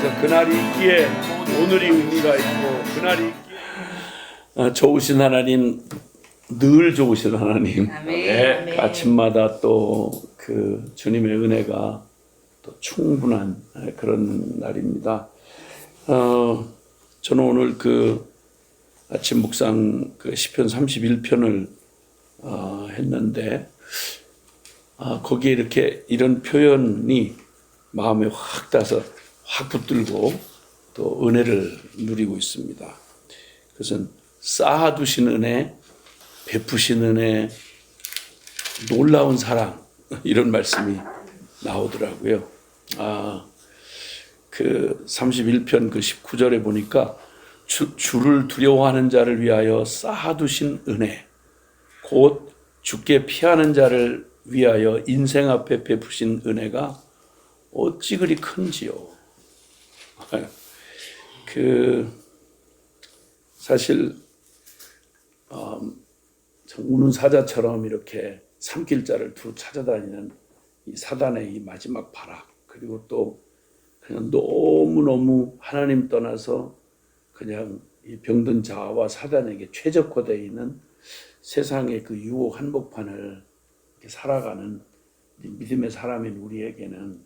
그래서 그날이 있기에 오늘이 의미가 있고 그날이 있기에 좋으신 하나님, 늘 좋으신 하나님. 아멘. 아침마다 또 그 주님의 은혜가 또 충분한 그런 날입니다. 저는 오늘 그 아침 묵상 그 시편 31편을 했는데 거기에 이렇게 이런 표현이 마음에 확 닿아서 확 붙들고 또 은혜를 누리고 있습니다. 그것은 쌓아두신 은혜, 베푸신 은혜, 놀라운 사랑, 이런 말씀이 나오더라고요. 그 31편 그 19절에 보니까 주를 두려워하는 자를 위하여 쌓아두신 은혜, 곧 주께 피하는 자를 위하여 인생 앞에 베푸신 은혜가 어찌 그리 큰지요. 사실 우는 사자처럼 이렇게 삼킬자를 두루 찾아다니는 이 사단의 이 마지막 발악, 그리고 또 그냥 너무너무 하나님 떠나서 그냥 이 병든 자아와 사단에게 최적화되어 있는 세상의 그 유혹 한복판을 이렇게 살아가는 믿음의 사람인 우리에게는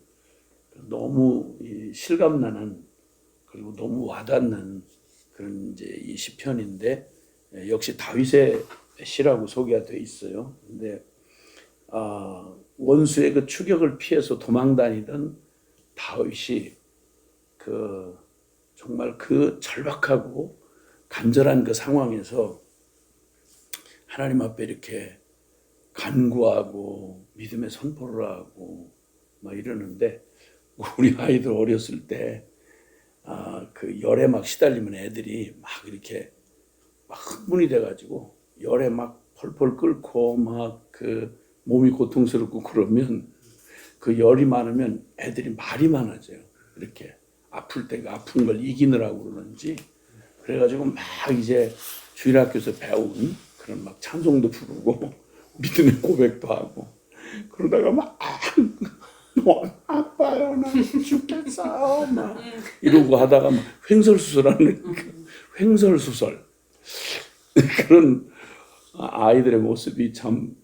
너무 실감나는, 그리고 너무 와닿는 그런 이제 이 시편인데, 역시 다윗의 시라고 소개가 되어 있어요. 근데 원수의 그 추격을 피해서 도망다니던 다윗이 그 정말 그 절박하고 간절한 그 상황에서 하나님 앞에 이렇게 간구하고 믿음의 선포를 하고 막 이러는데, 우리 아이들 어렸을 때 그 열에 막 시달리면 애들이 막 이렇게 막 흥분이 돼가지고 열에 막 펄펄 끓고 막 그 몸이 고통스럽고 그러면, 그 열이 많으면 애들이 말이 많아져요. 이렇게 아플 때 그 아픈 걸 이기느라고 그러는지, 그래가지고 막 이제 주일학교에서 배운 그런 막 찬송도 부르고 믿음의 고백도 하고, 그러다가 막 너무 아파요, 나 죽겠어 막 이러고 하다가 막 횡설수설하는 횡설수설 그런 아이들의 모습이 참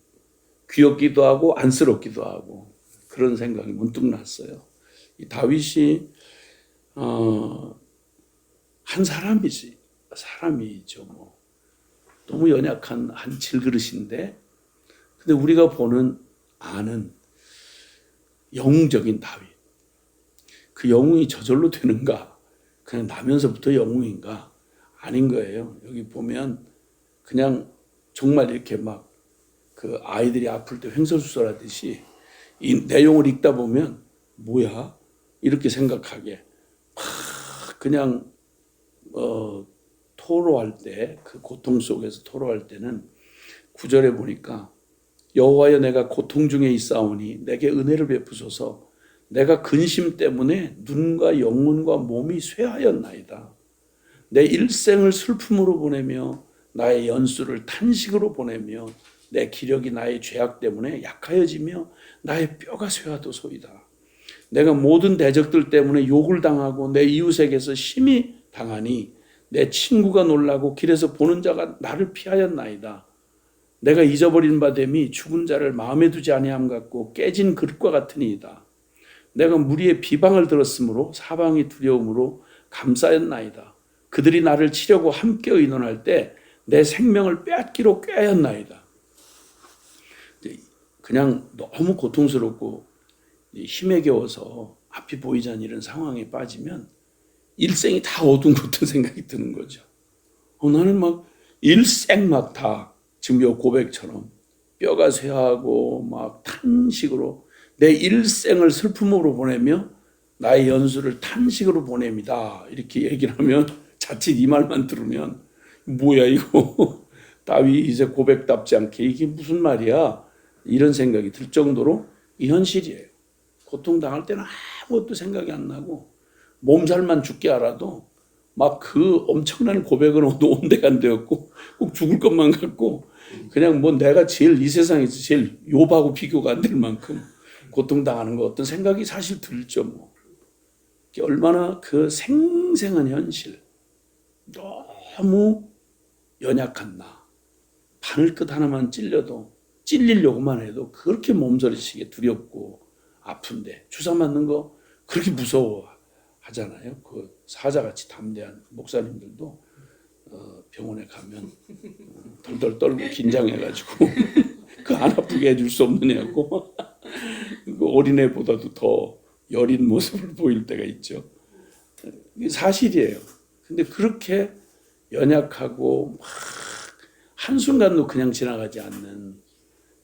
귀엽기도 하고 안쓰럽기도 하고 그런 생각이 문득 났어요. 이 다윗이 한 사람이죠. 뭐 너무 연약한 한 질그릇인데, 근데 우리가 아는 영웅적인 다윗, 그 영웅이 저절로 되는가, 그냥 나면서부터 영웅인가? 아닌 거예요. 여기 보면 그냥 정말 이렇게 막 그 아이들이 아플 때 횡설수설하듯이 이 내용을 읽다 보면 뭐야? 이렇게 생각하게 막 그냥 토로할 때, 그 고통 속에서 토로할 때는 9절에 보니까 여호와여, 내가 고통 중에 있사오니 내게 은혜를 베푸소서. 내가 근심 때문에 눈과 영혼과 몸이 쇠하였나이다. 내 일생을 슬픔으로 보내며 나의 연수를 탄식으로 보내며 내 기력이 나의 죄악 때문에 약하여지며 나의 뼈가 쇠하도소이다. 내가 모든 대적들 때문에 욕을 당하고 내 이웃에게서 심히 당하니 내 친구가 놀라고 길에서 보는 자가 나를 피하였나이다. 내가 잊어버린 바 됨이 죽은 자를 마음에 두지 아니함 같고 깨진 그릇과 같으니이다. 내가 무리의 비방을 들었으므로 사방이 두려움으로 감싸였나이다. 그들이 나를 치려고 함께 의논할 때 내 생명을 빼앗기로 꾀하였나이다. 그냥 너무 고통스럽고 힘에 겨워서 앞이 보이지 않는 이런 상황에 빠지면 일생이 다 어두운 것 같은 생각이 드는 거죠. 나는 막 일생 막 다 지금 요 고백처럼 뼈가 쇠하고 막 탄식으로 내 일생을 슬픔으로 보내며 나의 연수를 탄식으로 보냅니다. 이렇게 얘기를 하면 자칫 이 말만 들으면 뭐야 이거 다윗 이제 고백답지 않게 이게 무슨 말이야, 이런 생각이 들 정도로 이 현실이에요. 고통당할 때는 아무것도 생각이 안 나고 몸살만 죽게 알아도 막 그 엄청난 고백은 온데간데였고 꼭 죽을 것만 같고, 그냥 뭐 내가 제일 이 세상에서 제일 욥하고 비교가 안 될 만큼 고통당하는 거 어떤 생각이 사실 들죠. 뭐 얼마나 그 생생한 현실, 너무 연약한 나, 바늘끝 하나만 찔려도 찔리려고만 해도 그렇게 몸서리치게 두렵고 아픈데 주사 맞는 거 그렇게 무서워 하잖아요. 그 사자같이 담대한 목사님들도 병원에 가면 덜덜 떨고 긴장해가지고 그 안 아프게 해줄 수 없느냐고 그 어린애보다도 더 여린 모습을 보일 때가 있죠. 이게 사실이에요. 근데 그렇게 연약하고 막 한순간도 그냥 지나가지 않는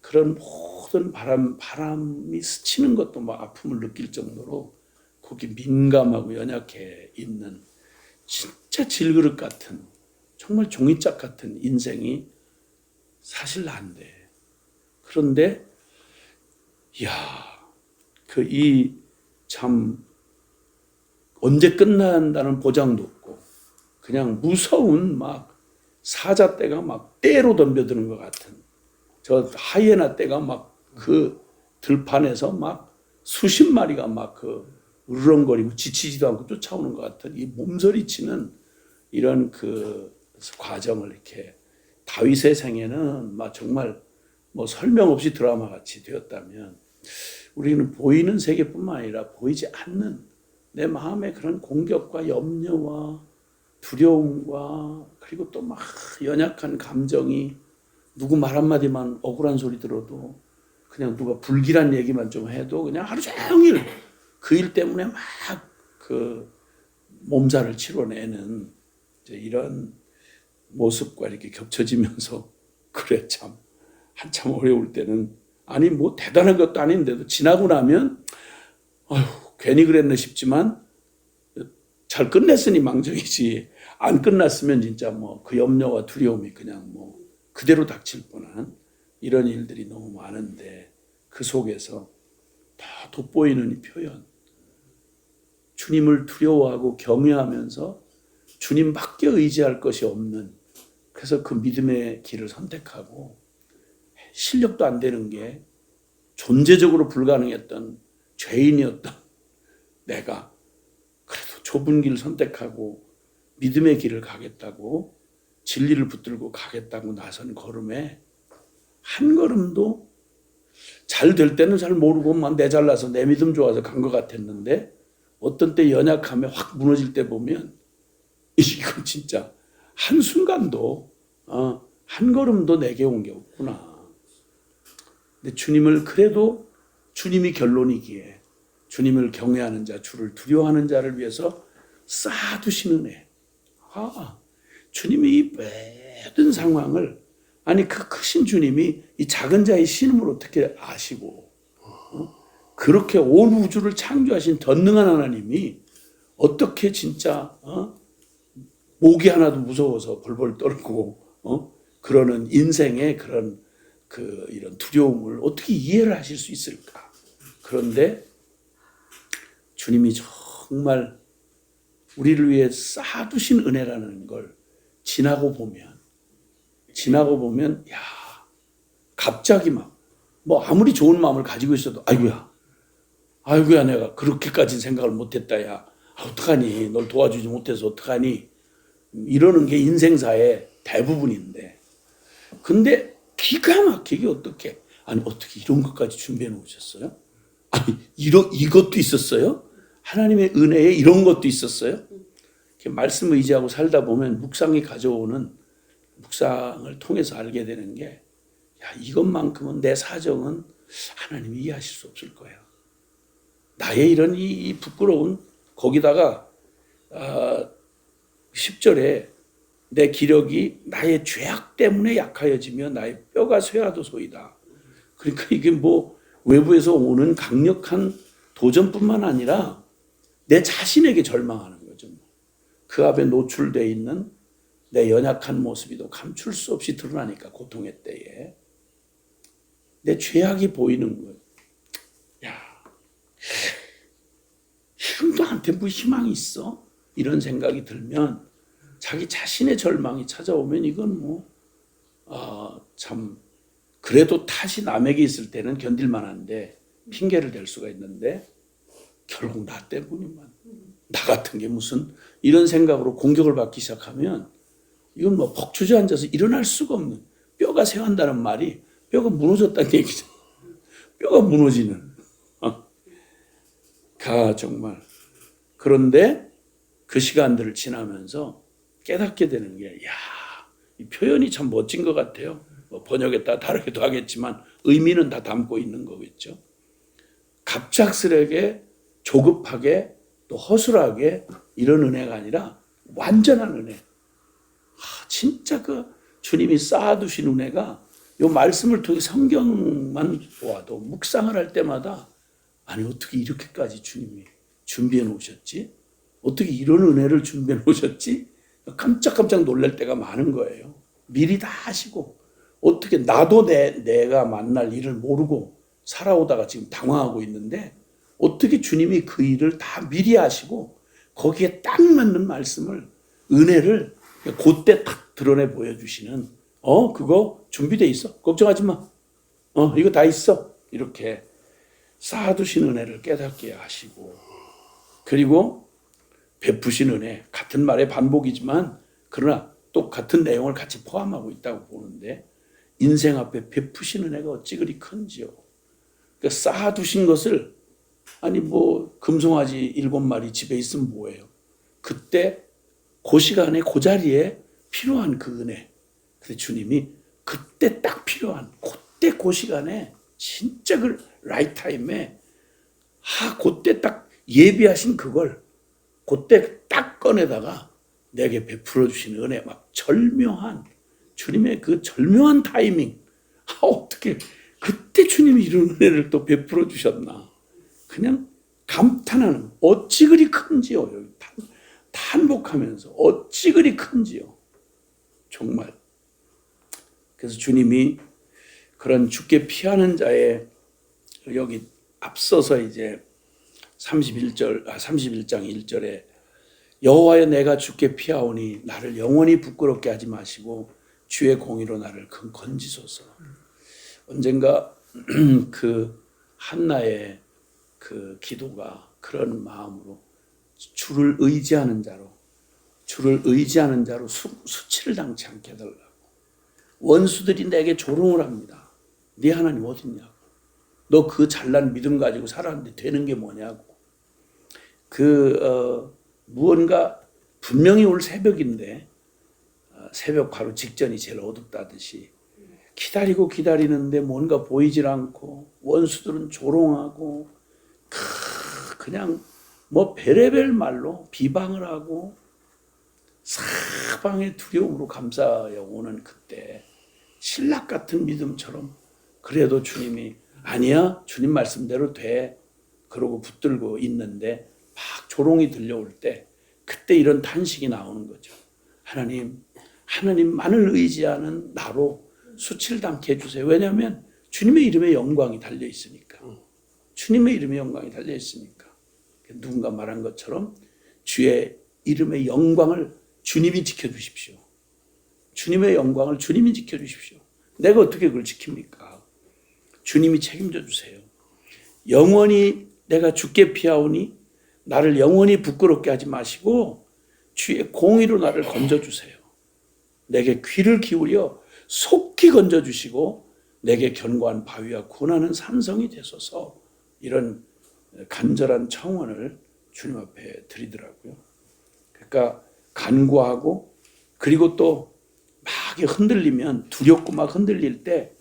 그런 모든 바람이 스치는 것도 막 아픔을 느낄 정도로 거기 민감하고 연약해 있는 진짜 질그릇 같은 정말 종이짝 같은 인생이 사실 난데 그런데 그 이 참 언제 끝난다는 보장도 없고 그냥 무서운 막 사자 떼가 막 떼로 덤벼드는 것 같은 저 하이에나 떼가 막 그 들판에서 막 수십 마리가 막 그 으르렁거리고 지치지도 않고 쫓아오는 것 같은 이 몸서리치는 이런 그 과정을 이렇게 다윗의 생애는 막 정말 뭐 설명 없이 드라마 같이 되었다면 우리는 보이는 세계뿐만 아니라 보이지 않는 내 마음의 그런 공격과 염려와 두려움과 그리고 또 막 연약한 감정이 누구 말 한마디만 억울한 소리 들어도 그냥 누가 불길한 얘기만 좀 해도 그냥 하루 종일 그 일 때문에 막 그 몸살을 치러내는 이제 이런 모습과 이렇게 겹쳐지면서 그래 참 한참 어려울 때는 아니 뭐 대단한 것도 아닌데도 지나고 나면 아휴 괜히 그랬나 싶지만 잘 끝냈으니 망정이지 안 끝났으면 진짜 뭐 그 염려와 두려움이 그냥 뭐 그대로 닥칠 뻔한 이런 일들이 너무 많은데 그 속에서 다 돋보이는 이 표현 주님을 두려워하고 경외하면서 주님밖에 의지할 것이 없는 그래서 그 믿음의 길을 선택하고 실력도 안 되는 게 존재적으로 불가능했던 죄인이었던 내가 그래도 좁은 길을 선택하고 믿음의 길을 가겠다고 진리를 붙들고 가겠다고 나선 걸음에 한 걸음도 잘 될 때는 잘 모르고 막 내 잘나서 내 믿음 좋아서 간 것 같았는데 어떤 때 연약함에 확 무너질 때 보면 이건 진짜 한순간도 한 걸음도 내게 온 게 없구나. 근데 주님을 그래도 주님이 결론이기에 주님을 경외하는 자, 주를 두려워하는 자를 위해서 쌓아두신 은혜. 주님이 이 모든 상황을 아니 그 크신 주님이 이 작은 자의 신음을 어떻게 아시고 그렇게 온 우주를 창조하신 전능한 하나님이 어떻게 진짜 모기 하나도 무서워서 벌벌 떨고 그러는 인생의 그런 그 이런 두려움을 어떻게 이해를 하실 수 있을까? 그런데 주님이 정말 우리를 위해 쌓아두신 은혜라는 걸 지나고 보면 야 갑자기 막 뭐 아무리 좋은 마음을 가지고 있어도 아이고야 내가 그렇게까지 생각을 못했다 야 어떡하니 널 도와주지 못해서 어떡하니 이러는 게 인생사의 대부분인데 근데 기가 막히게 어떻게 이런 것까지 준비해 놓으셨어요? 이것도 있었어요? 하나님의 은혜에 이런 것도 있었어요? 이렇게 말씀 의지하고 살다 보면 묵상이 가져오는 묵상을 통해서 알게 되는 게 이것만큼은 내 사정은 하나님이 이해하실 수 없을 거예요. 나의 이런 이 부끄러운 거기다가 10절에 내 기력이 나의 죄악 때문에 약하여지며 나의 뼈가 쇠하도소이다. 그러니까 이게 뭐 외부에서 오는 강력한 도전뿐만 아니라 내 자신에게 절망하는 거죠. 그 앞에 노출되어 있는 내 연약한 모습이 또 감출 수 없이 드러나니까 고통의 때에 내 죄악이 보이는 거예요. 나한테 뭐 희망이 있어? 이런 생각이 들면 자기 자신의 절망이 찾아오면 이건 참 그래도 탓이 남에게 있을 때는 견딜 만한데 핑계를 댈 수가 있는데 결국 나 때문이만 나 같은 게 무슨 이런 생각으로 공격을 받기 시작하면 이건 뭐 퍽 주저앉아서 일어날 수가 없는, 뼈가 새한다는 말이 뼈가 무너졌다는 얘기죠. 뼈가 무너지는. 정말. 그런데 그 시간들을 지나면서 깨닫게 되는 게, 이 표현이 참 멋진 것 같아요. 뭐 번역에 따라 다르기도 하겠지만 의미는 다 담고 있는 거겠죠. 갑작스레게, 조급하게, 또 허술하게 이런 은혜가 아니라 완전한 은혜. 진짜 그 주님이 쌓아두신 은혜가 이 말씀을 통해 성경만 보아도 묵상을 할 때마다, 아니 어떻게 이렇게까지 주님이 준비해 놓으셨지? 어떻게 이런 은혜를 준비해 놓으셨지? 깜짝깜짝 놀랄 때가 많은 거예요. 미리 다 하시고, 어떻게 나도 내가 만날 일을 모르고 살아오다가 지금 당황하고 있는데 어떻게 주님이 그 일을 다 미리 하시고 거기에 딱 맞는 말씀을, 은혜를 그때 딱 드러내 보여주시는, 그거 준비돼 있어. 걱정하지 마. 이거 다 있어. 이렇게 쌓아두신 은혜를 깨닫게 하시고, 그리고 베푸신 은혜, 같은 말의 반복이지만 그러나 또 같은 내용을 같이 포함하고 있다고 보는데, 인생 앞에 베푸신 은혜가 어찌 그리 큰지요. 그러니까 쌓아두신 것을, 아니 뭐 금송아지 7마리 집에 있으면 뭐예요. 그때 그 시간에 그 자리에 필요한 그 은혜. 근데 주님이 그때 딱 필요한, 그때 그 시간에 진짜 그 라이트 타임에 그때 딱 예비하신 그걸 그때 딱 꺼내다가 내게 베풀어 주신 은혜, 막 절묘한 주님의 그 절묘한 타이밍. 어떻게 그때 주님이 이런 은혜를 또 베풀어 주셨나. 그냥 감탄하는, 어찌 그리 큰지요. 여기 탄복하면서 어찌 그리 큰지요. 정말. 그래서 주님이 그런 죽게 피하는 자의, 여기 앞서서 이제 31장 1절에 여호와여 내가 죽게 피하오니 나를 영원히 부끄럽게 하지 마시고 주의 공의로 나를 건지소서. 언젠가 그 한나의 그 기도가 그런 마음으로, 주를 의지하는 자로 수치를 당치 않게 해달라고. 원수들이 내게 조롱을 합니다. 네 하나님 어딨냐고. 너 그 잘난 믿음 가지고 살았는데 되는 게 뭐냐고. 무언가 분명히 올 새벽인데, 새벽 바로 직전이 제일 어둡다듯이 기다리는데 뭔가 보이질 않고, 원수들은 조롱하고 그냥 뭐 베레벨 말로 비방을 하고 사방의 두려움으로 감싸여 오는 그때, 신락 같은 믿음처럼 그래도 주님이 아니야, 주님 말씀대로 돼, 그러고 붙들고 있는데 막 조롱이 들려올 때, 그때 이런 탄식이 나오는 거죠. 하나님만을 의지하는 나로 수치를 당케 해주세요. 왜냐하면 주님의 이름에 영광이 달려 있으니까. 주님의 이름에 영광이 달려 있으니까. 누군가 말한 것처럼 주의 이름의 영광을 주님이 지켜주십시오. 주님의 영광을 주님이 지켜주십시오. 내가 어떻게 그걸 지킵니까? 주님이 책임져 주세요. 영원히 내가 죽게 피하오니 나를 영원히 부끄럽게 하지 마시고 주의 공의로 나를 건져주세요. 내게 귀를 기울여 속히 건져주시고 내게 견고한 바위와 고난은 산성이 되소서. 이런 간절한 청원을 주님 앞에 드리더라고요. 그러니까 간구하고, 그리고 또 막 흔들리면, 두렵고 막 흔들릴 때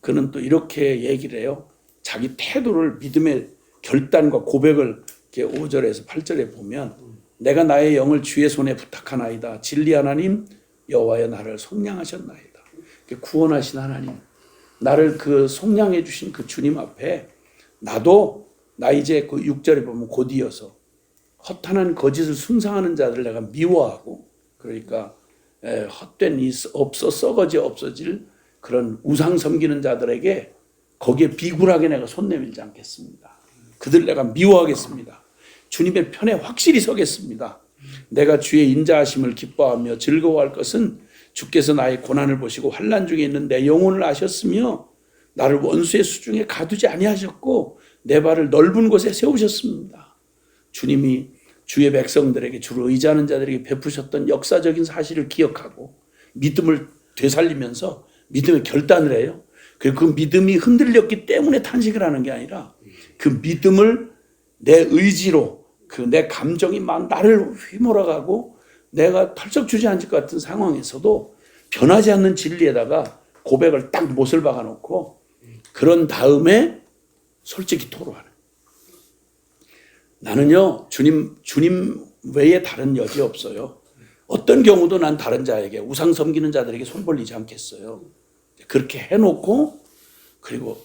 그는 또 이렇게 얘기를 해요. 자기 태도를, 믿음의 결단과 고백을 이렇게 5절에서 8절에 보면, 내가 나의 영을 주의 손에 부탁하나이다. 진리 하나님 여호와여 나를 속량하셨나이다. 구원하신 하나님, 나를 그 속량해 주신 그 주님 앞에 나 이제 그 6절에 보면 곧 이어서 허탄한 거짓을 숭상하는 자들을 내가 미워하고, 그러니까 헛된 이 썩어지 없어질 그런 우상 섬기는 자들에게 거기에 비굴하게 내가 손 내밀지 않겠습니다. 그들 내가 미워하겠습니다. 주님의 편에 확실히 서겠습니다. 내가 주의 인자하심을 기뻐하며 즐거워할 것은 주께서 나의 고난을 보시고 환난 중에 있는 내 영혼을 아셨으며 나를 원수의 수중에 가두지 아니하셨고 내 발을 넓은 곳에 세우셨습니다. 주님이 주의 백성들에게 주로 의지하는 자들에게 베푸셨던 역사적인 사실을 기억하고 믿음을 되살리면서 믿음의 결단을 해요. 그리고 그 믿음이 흔들렸기 때문에 탄식을 하는 게 아니라 그 믿음을 내 의지로 그 내 감정이 막 나를 휘몰아가고 내가 털썩 주저앉을 것 같은 상황에서도 변하지 않는 진리에다가 고백을 딱 못을 박아놓고 그런 다음에 솔직히 토로하는. 나는요 주님 외에 다른 여지 없어요. 어떤 경우도 난 다른 자에게 우상 섬기는 자들에게 손 벌리지 않겠어요. 그렇게 해놓고 그리고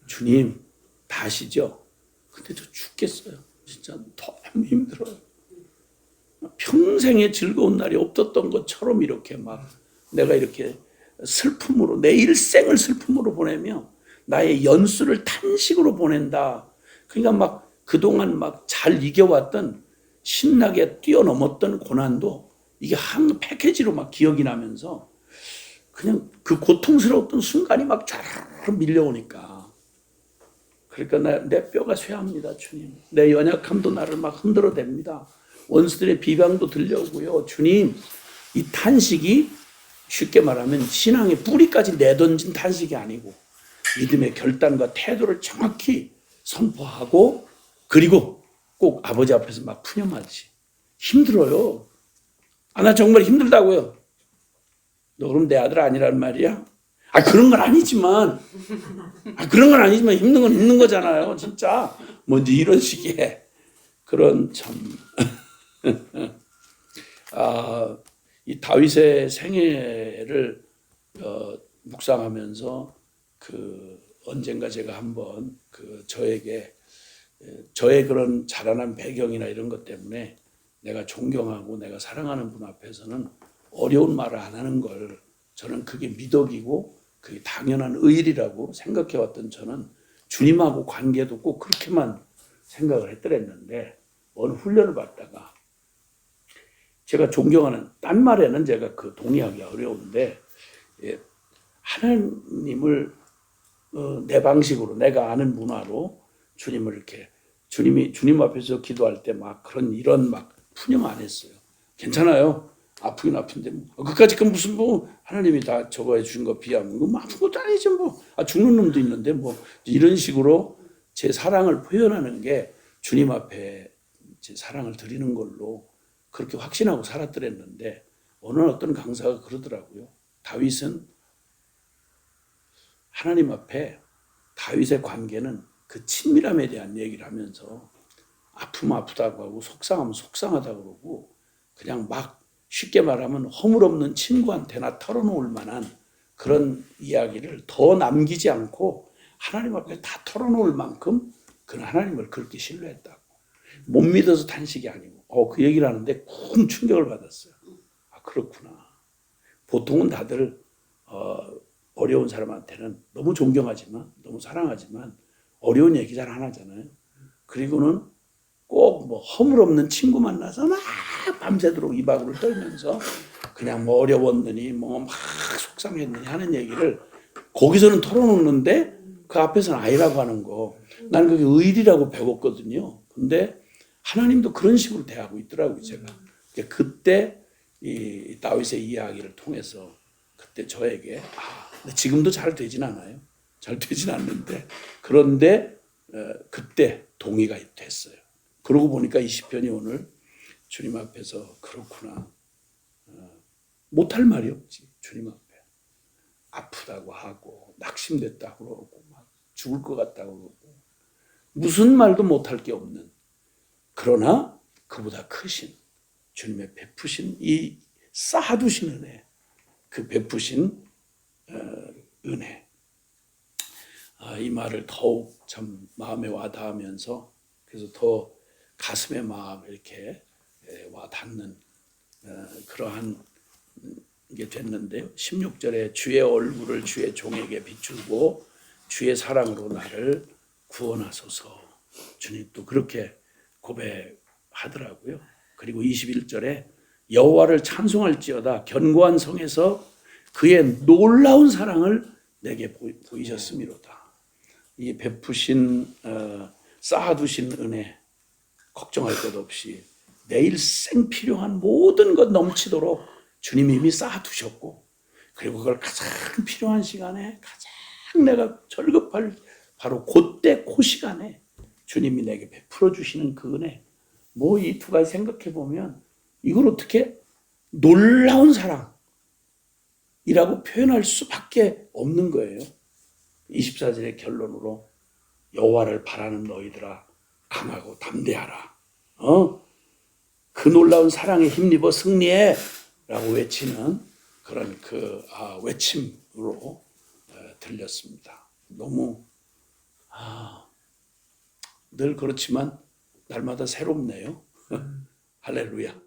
주님 다 아시죠? 근데 저 죽겠어요. 진짜 너무 힘들어요. 평생에 즐거운 날이 없었던 것처럼 이렇게 막 내가 이렇게 슬픔으로 내 일생을 슬픔으로 보내며 나의 연수를 탄식으로 보낸다. 그러니까 막 그동안 막 잘 이겨왔던 신나게 뛰어넘었던 고난도 이게 한 패키지로 막 기억이 나면서 그냥 그 고통스러웠던 순간이 막 쫙 밀려오니까 그러니까 내 뼈가 쇠합니다. 주님. 내 연약함도 나를 막 흔들어댑니다. 원수들의 비방도 들려오고요. 주님, 이 탄식이 쉽게 말하면 신앙의 뿌리까지 내던진 탄식이 아니고 믿음의 결단과 태도를 정확히 선포하고 그리고 꼭 아버지 앞에서 막 푸념하지. 힘들어요. 아, 나 정말 힘들다고요. 너 그럼 내 아들 아니란 말이야? 아, 그런 건 아니지만 힘든 건 힘든 거잖아요. 진짜. 뭐 이런 식의 그런 참 이 다윗의 생애를 묵상하면서 언젠가 제가 한번 저의 그런 자라난 배경이나 이런 것 때문에 내가 존경하고 내가 사랑하는 분 앞에서는 어려운 말을 안 하는 걸 저는 그게 미덕이고 그게 당연한 의리라고 생각해왔던 저는 주님하고 관계도 꼭 그렇게만 생각을 했더랬는데 어느 훈련을 받다가 제가 존경하는 딴 말에는 제가 동의하기 어려운데 하나님을 내 방식으로 내가 아는 문화로 주님을 이렇게 주님 앞에서 기도할 때 막 이런 막 푸념 안 했어요. 괜찮아요. 아프긴 아픈데 그까짓 건 무슨 하나님이 다 저거 해주신 거 비하면 뭐 아픈 것도 아니지 죽는 놈도 있는데 이런 식으로 제 사랑을 표현하는 게 주님 앞에 제 사랑을 드리는 걸로 그렇게 확신하고 살았더랬는데 어느 어떤 강사가 그러더라고요. 다윗은 하나님 앞에 다윗의 관계는 그 친밀함에 대한 얘기를 하면서 아프면 아프다고 하고 속상하면 속상하다고 그러고 그냥 막 쉽게 말하면 허물없는 친구한테나 털어놓을 만한 그런 이야기를 더 남기지 않고 하나님 앞에 다 털어놓을 만큼 그는 하나님을 그렇게 신뢰했다고. 못 믿어서 탄식이 아니고 그 얘기를 하는데 큰 충격을 받았어요. 아, 그렇구나. 보통은 다들 어려운 사람한테는 너무 존경하지만 너무 사랑하지만 어려운 얘기 잘 안 하잖아요. 그리고는 꼭 허물없는 친구 만나서 막 밤새도록 이바구를 떨면서 그냥 어려웠느니 막 속상했느니 하는 얘기를 거기서는 털어놓는데 그 앞에서는 아니라고 하는 거. 나는 그게 의리라고 배웠거든요. 근데 하나님도 그런 식으로 대하고 있더라고요, 제가. 그때 이 다윗의 이야기를 통해서 그때 저에게 지금도 잘 되진 않아요. 잘 되진 않는데 그런데 그때 동의가 됐어요. 그러고 보니까 이 시편이 오늘 주님 앞에서 그렇구나. 못할 말이 없지. 주님 앞에. 아프다고 하고 낙심됐다고 그러고 막 죽을 것 같다고 그러고 무슨 말도 못할 게 없는 그러나 그보다 크신 주님의 베푸신 이 쌓아두신 은혜 그 베푸신 은혜 이 말을 더욱 참 마음에 와닿으면서 그래서 더 가슴에 막 이렇게 와닿는 그러한 게 됐는데요. 16절에 주의 얼굴을 주의 종에게 비추고 주의 사랑으로 나를 구원하소서. 주님도 그렇게 고백하더라고요. 그리고 21절에 여호와를 찬송할지어다 견고한 성에서 그의 놀라운 사랑을 내게 보이셨음이로다. 이 베푸신 쌓아두신 은혜 걱정할 것 없이 내 일생 필요한 모든 것 넘치도록 주님이 이미 쌓아두셨고, 그리고 그걸 가장 필요한 시간에 가장 내가 절급할 바로 그때 그 시간에 주님이 내게 베풀어 주시는 그 은혜, 뭐 이 두 가지 생각해 보면 이걸 어떻게 놀라운 사랑이라고 표현할 수밖에 없는 거예요. 24절의 결론으로 여호와를 바라는 너희들아 강하고 담대하라. 그 놀라운 사랑에 힘입어 승리해 라고 외치는 그런 그 외침으로 들렸습니다. 너무 늘 그렇지만 날마다 새롭네요. 할렐루야.